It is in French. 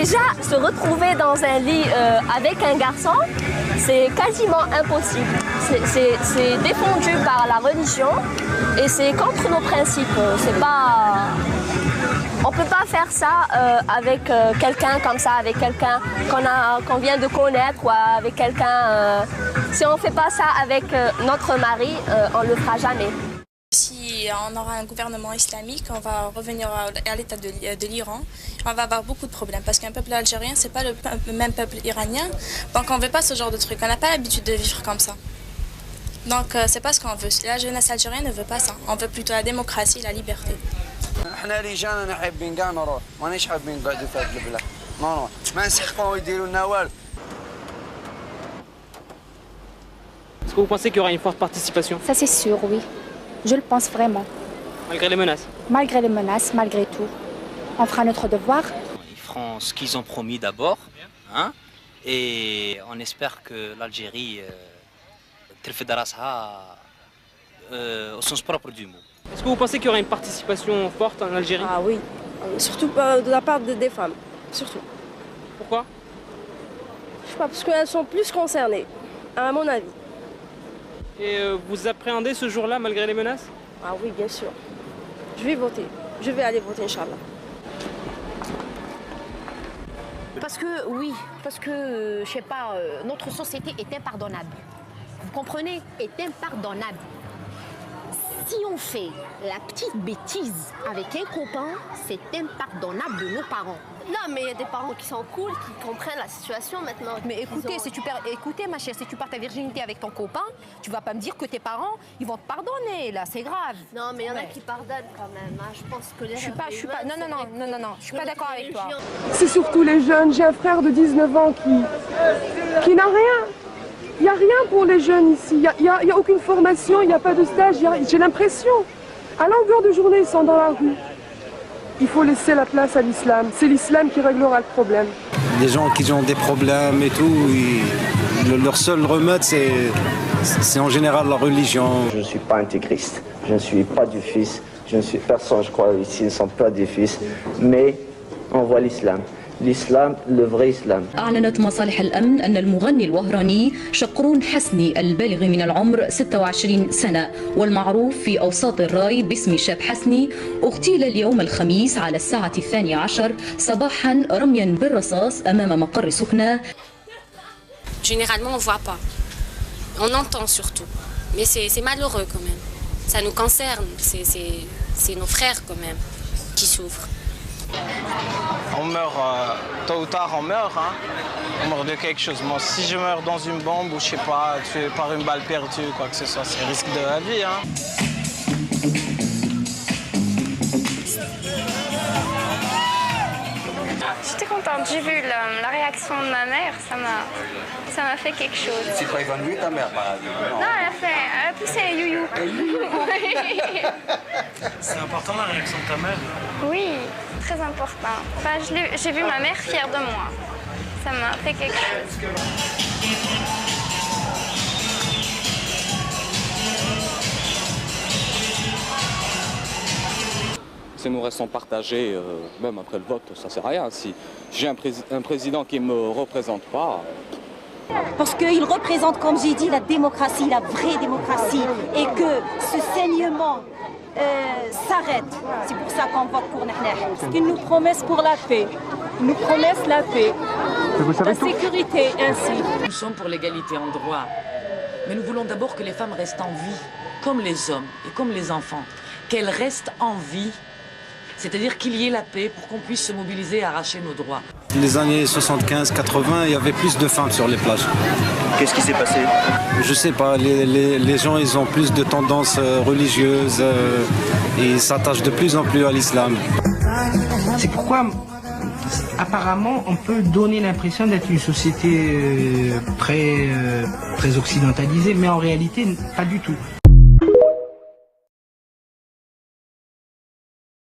Déjà, se retrouver dans un lit avec un garçon, c'est quasiment impossible. C'est défendu par la religion et c'est contre nos principes. C'est pas... On ne peut pas faire ça avec quelqu'un comme ça, avec quelqu'un qu'on vient de connaître ou avec quelqu'un... si on ne fait pas ça avec notre mari, on ne le fera jamais. Si on aura un gouvernement islamique, on va revenir à l'état de l'Iran. On va avoir beaucoup de problèmes parce qu'un peuple algérien, c'est pas le même peuple iranien. Donc on ne veut pas ce genre de truc. On n'a pas l'habitude de vivre comme ça. Donc c'est pas ce qu'on veut. La jeunesse algérienne ne veut pas ça. On veut plutôt la démocratie, la liberté. احنا رجالنا حابين كاع نروح مانيش حابين نقعدوا في هاد البلاد نروح ما نسحقوا يديروا لنا والو. Est-ce que vous pensez qu'il y aura une forte participation? Ça c'est sûr, oui. Je le pense vraiment. Malgré les menaces? Malgré les menaces, malgré tout. On fera notre devoir. Ils feront ce qu'ils ont promis d'abord, hein, et on espère que l'Algérie ترفد راسها au sens propre du mot. Est-ce que vous pensez qu'il y aura une participation forte en Algérie? Ah oui, surtout de la part des femmes, surtout. Pourquoi? Je sais pas, parce qu'elles sont plus concernées, à mon avis. Et vous appréhendez ce jour-là malgré les menaces? Ah oui, bien sûr. Je vais voter. Je vais aller voter, Inch'Allah. Parce que, oui, parce que, je sais pas, notre société est impardonnable. Vous comprenez? Est impardonnable. Si on fait la petite bêtise avec un copain, c'est impardonnable de nos parents. Non, mais il y a des parents qui sont cool, qui comprennent la situation maintenant. Mais écoutez, écoutez, ma chère, si tu perds ta virginité avec ton copain, tu vas pas me dire que tes parents, ils vont te pardonner, là, c'est grave. Non, mais il y en a qui pardonnent quand même. Hein. Je pense que les... Je suis pas, non, je suis pas d'accord avec toi. C'est surtout les jeunes. J'ai un frère de 19 ans qui n'a rien. Il n'y a rien pour les jeunes ici. Il n'y a aucune formation, il n'y a pas de stage. J'ai l'impression, à longueur de journée, ils sont dans la rue. Il faut laisser la place à l'islam. C'est l'islam qui réglera le problème. Les gens qui ont des problèmes et tout, leur seul remède, c'est en général la religion. Je ne suis pas intégriste. Je ne suis pas du fils. Je ne suis personne, je crois, ici ne sont pas des fils. Mais on voit l'islam. الإسلام le vrai islam. أعلنت مصالح الأمن أن المغني الوهراني شقرون حسني البالغ من العمر 26 سنة والمعروف في أوساط الراي باسم شاب حسني اغتيل اليوم الخميس على الساعة 12 صباحا رميا بالرصاص أمام مقر سكنة. Généralement, on ne voit pas. On entend surtout. Mais c'est malheureux quand même. Ça nous concerne. C'est nos frères quand même qui souffrent. On meurt, tôt ou tard on meurt, hein. On meurt de quelque chose. Moi, si je meurs dans une bombe ou je sais pas, tué par une balle perdue, quoi que ce soit, c'est le risque de la vie, hein. J'étais contente, j'ai vu la réaction de ma mère, ça m'a fait quelque chose. C'est pas évanoui ta mère, par exemple? Non, elle a poussé un youyou. C'est important la réaction de ta mère? Oui, très important. Enfin, j'ai vu ma mère fière de moi. Ça m'a fait quelque chose. Si nous restons partagés, même après le vote, ça sert à rien. Si j'ai un président qui ne me représente pas... Parce qu'il représente, comme j'ai dit, la démocratie, la vraie démocratie, et que ce saignement s'arrête. C'est pour ça qu'on vote pour Nahnah. Parce qu'ils nous promettent pour la paix. Ils nous promettent la paix, la sécurité ainsi. Nous sommes pour l'égalité en droit, mais nous voulons d'abord que les femmes restent en vie, comme les hommes et comme les enfants. Qu'elles restent en vie, c'est-à-dire qu'il y ait la paix pour qu'on puisse se mobiliser et arracher nos droits. Les années 75-80, il y avait plus de femmes sur les plages. Qu'est-ce qui s'est passé? Je sais pas, les gens ils ont plus de tendances religieuses et ils s'attachent de plus en plus à l'islam. C'est pourquoi apparemment on peut donner l'impression d'être une société très occidentalisée, mais en réalité pas du tout.